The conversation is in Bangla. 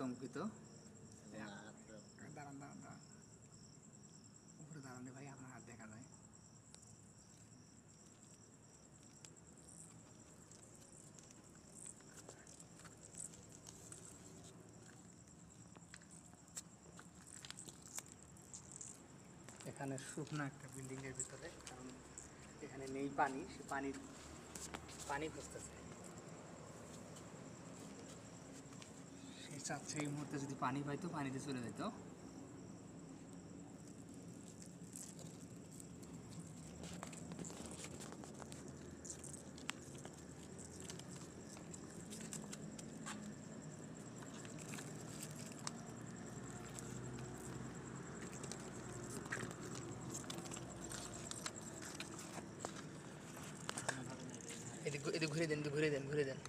আতঙ্কিত। দাঁড়ান দাঁড়ান দাঁড়ান, উপরে দাঁড়ান ভাই, আপনার হাত দেখা যায়। এখানে শুকনো একটা বিল্ডিংয়ের ভিতরে, কারণ এখানে নেই পানি, সে পানি খুঁজতেছে। সে চাচ্ছে এই মুহূর্তে যদি পানি পাইতো পানিতে চলে যেত। এদিকে ঘুরে দেন, ঘুরে দেন, ঘুরে দেন।